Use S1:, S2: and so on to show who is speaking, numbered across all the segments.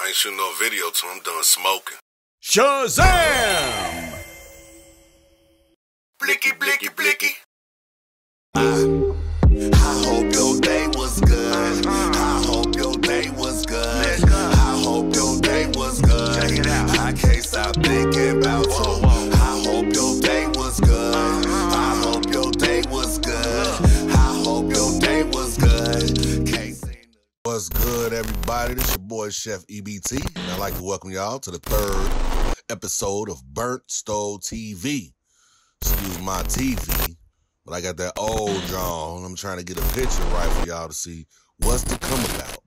S1: ain't shooting no video till I'm done smoking.
S2: Shazam!
S1: Blicky, blicky, blicky.
S3: I hope your day was good. I hope your day was good. I hope your day was good. Check it out. I can't stop thinking about you. I hope your day was good. I hope your day was good. I hope your day was good. Can't say
S1: What's good, everybody? This your boy, Chef EBT, and I'd like to welcome y'all to the third episode of Burnt Stove TV. Excuse my TV, but I got that old John. I'm trying to get a picture right for y'all to see what's to come about.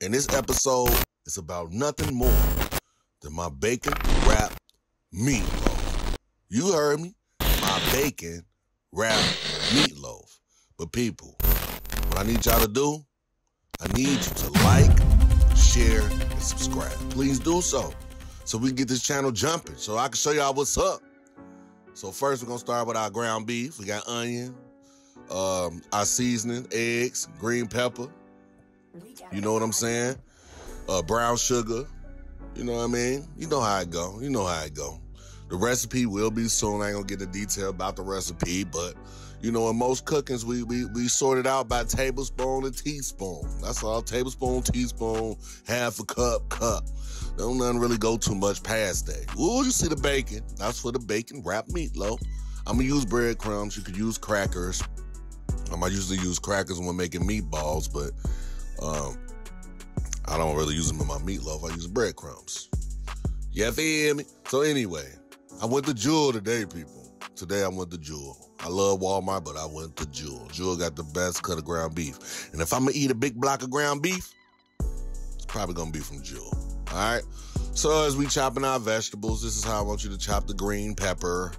S1: And this episode is about nothing more than my bacon wrapped meatloaf. You heard me, my bacon wrapped meatloaf. But people, what I need y'all to do, I need you to like, share, and subscribe. Please do so we can get this channel jumping, so I can show y'all what's up. So first, we're going to start with our ground beef. We got onion, our seasoning, eggs, green pepper. You know what I'm saying? Brown sugar. You know what I mean? You know how it go. You know how it go. The recipe will be soon. I ain't going to get into detail about the recipe, but you know, in most cookings, we sort it out by tablespoon and teaspoon. That's all. Tablespoon, teaspoon, half a cup. Don't nothing really go too much past that. Ooh, you see the bacon. That's for the bacon wrapped meatloaf. I'm going to use breadcrumbs. You could use crackers. I usually use crackers when making meatballs, but I don't really use them in my meatloaf. I use breadcrumbs. You feel me? So anyway, I went to Jewel today, people. Today I went to Jewel. I love Walmart, but I went to Jewel. Jewel got the best cut of ground beef. And if I'm going to eat a big block of ground beef, it's probably going to be from Jewel. All right? So as we chopping our vegetables, this is how I want you to chop the green pepper.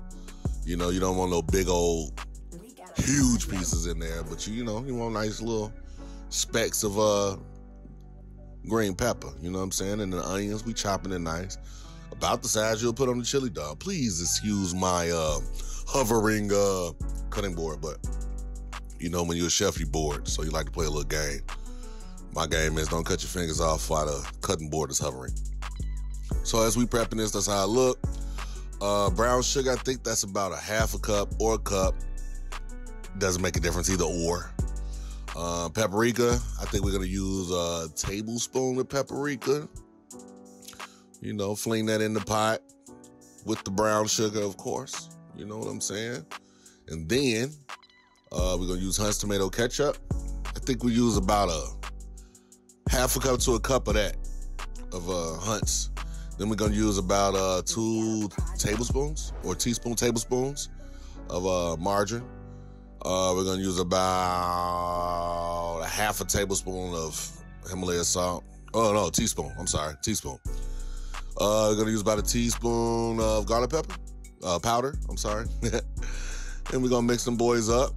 S1: You know, you don't want no big old, huge pieces in there, but you know, you want nice little specks of green pepper. You know what I'm saying? And the onions, we chopping it nice. About the size you'll put on the chili dog. Please excuse my hovering cutting board, but you know when you're a chef, you're bored, so you like to play a little game. My game is don't cut your fingers off while the cutting board is hovering. So as we prepping this, that's how I look. Brown sugar, I think that's about a half a cup or a cup. Doesn't make a difference, either or. Paprika, I think we're gonna use a tablespoon of paprika. You know, fling that in the pot with the brown sugar, of course. You know what I'm saying? And then we're going to use Hunt's tomato ketchup. I think we use about a half a cup to a cup of that, of Hunt's. Then we're going to use about 2 tablespoons or tablespoons of margarine. We're going to use about a half a tablespoon of Himalaya salt. Oh, no, teaspoon. I'm sorry, teaspoon. We're going to use about a teaspoon of garlic pepper. Powder, I'm sorry. And we're going to mix them boys up,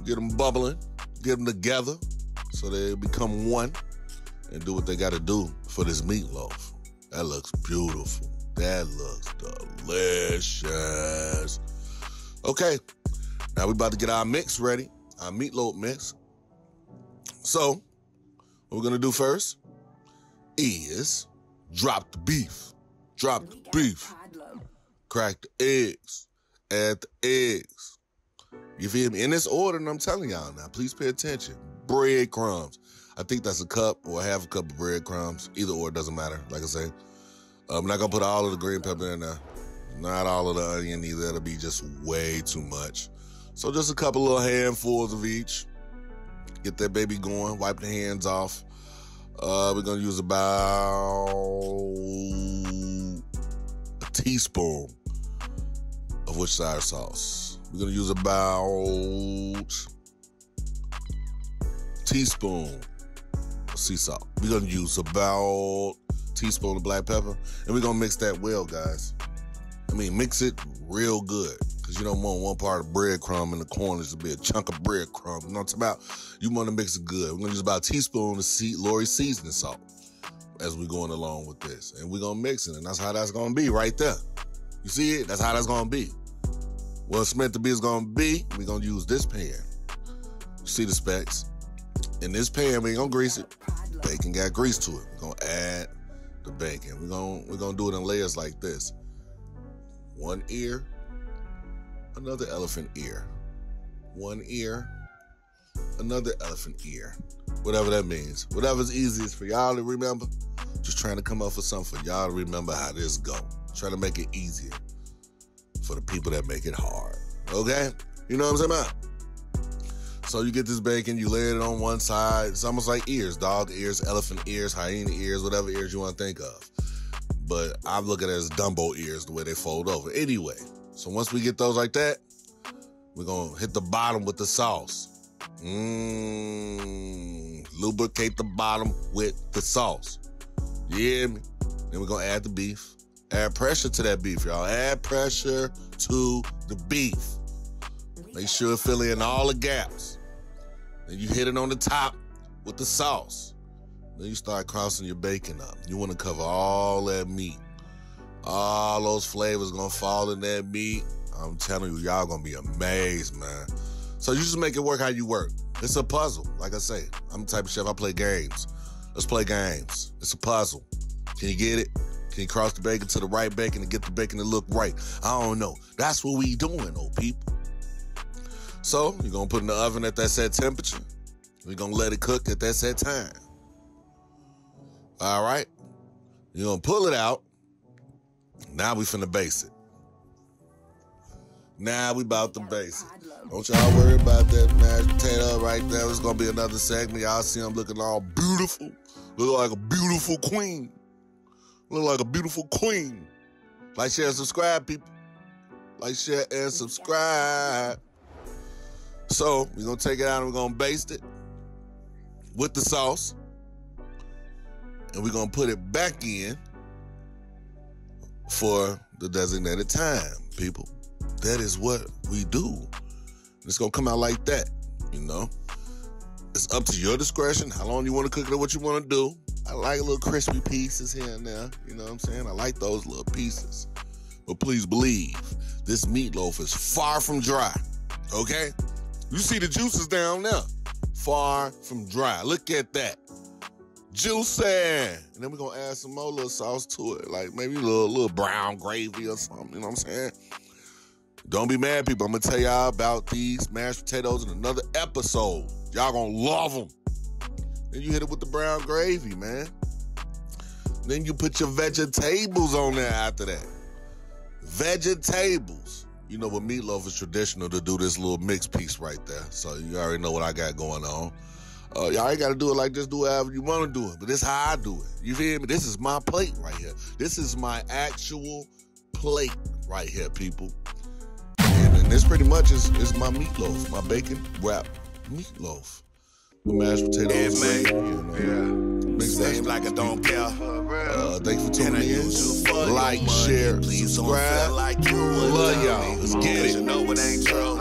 S1: get them bubbling, get them together so they become one and do what they got to do for this meatloaf. That looks beautiful. That looks delicious. Okay, now we're about to get our mix ready, our meatloaf mix. So, what we're going to do first is drop the beef. Drop the beef. Crack the eggs. Add the eggs. You feel me? In this order, and I'm telling y'all now, please pay attention. Breadcrumbs. I think that's a cup or a half a cup of breadcrumbs. Either or, it doesn't matter, like I say. I'm not going to put all of the green pepper in there. Not all of the onion either. It'll be just way too much. So just a couple little handfuls of each. Get that baby going. Wipe the hands off. We're going to use about a teaspoon of Worcestershire sauce. We're going to use about a teaspoon of sea salt. We're going to use about a teaspoon of black pepper. And we're going to mix that well, guys. I mean, mix it real good. Because you don't want one part of breadcrumb in the corners to be a chunk of breadcrumb. You know what I'm talking about? You want to mix it good. We're going to use about a teaspoon of Lori seasoning salt as we're going along with this. And we're going to mix it. And that's how that's going to be right there. You see it? That's how that's going to be. What it's meant to be is going to be, we're going to use this pan. You see the specs? In this pan, we ain't going to grease it. Bacon got grease to it. We're going to add the bacon. We're gonna do it in layers like this. One ear, another elephant ear. One ear, another elephant ear. Whatever that means. Whatever's easiest for y'all to remember. Just trying to come up with something for y'all to remember how this go. Trying to make it easier for the people that make it hard. Okay? You know what I'm saying about? So you get this bacon, you lay it on one side. It's almost like ears. Dog ears, elephant ears, hyena ears, whatever ears you want to think of. But I'm looking at it as Dumbo ears, the way they fold over. Anyway, so once we get those like that, we're going to hit the bottom with the sauce. Lubricate the bottom with the sauce. You hear me? Then we're going to add the beef. Add pressure to that beef, y'all. Add pressure to the beef. Make sure it fill in all the gaps. Then you hit it on the top with the sauce. Then you start crossing your bacon up. You want to cover all that meat. All those flavors going to fall in that meat. I'm telling you, y'all going to be amazed, man. So you just make it work how you work. It's a puzzle. Like I say, I'm the type of chef, I play games. Let's play games. It's a puzzle. Can you get it? Can you cross the bacon to the right bacon and get the bacon to look right? I don't know. That's what we doing, old people. So you're going to put in the oven at that set temperature. We're going to let it cook at that set time. All right? You're going to pull it out. Now we finna base it. Now we about to base it. Don't y'all worry about that mashed potato right there. It's going to be another segment. Y'all see I'm looking all beautiful. Look like a beautiful queen. Look like a beautiful queen. Like, share, and subscribe, people. Like, share, and subscribe. So, we're going to take it out and we're going to baste it with the sauce. And we're going to put it back in for the designated time, people. That is what we do. It's going to come out like that, you know. It's up to your discretion, how long you want to cook it or what you want to do. I like little crispy pieces here and there, you know what I'm saying? I like those little pieces. But please believe, this meatloaf is far from dry, okay? You see the juices down there. Far from dry. Look at that. Juicy. And then we're going to add some more little sauce to it, like maybe a little brown gravy or something, you know what I'm saying? Don't be mad, people. I'm going to tell y'all about these mashed potatoes in another episode. Y'all going to love them. Then you hit it with the brown gravy, man. Then you put your vegetables on there after that. Vegetables. You know, with meatloaf, it's traditional to do this little mixed piece right there. So you already know what I got going on. Y'all ain't got to do it like this. Do whatever you want to do it. But this is how I do it. You feel me? This is my plate right here. This is my actual plate right here, people. And this pretty much is my meatloaf, my bacon wrapped meatloaf. The mashed potatoes, mix that
S3: like I don't care.
S1: Thanks for tuning in. Like, share, subscribe. Love y'all. Let's get it.
S3: You know it ain't true.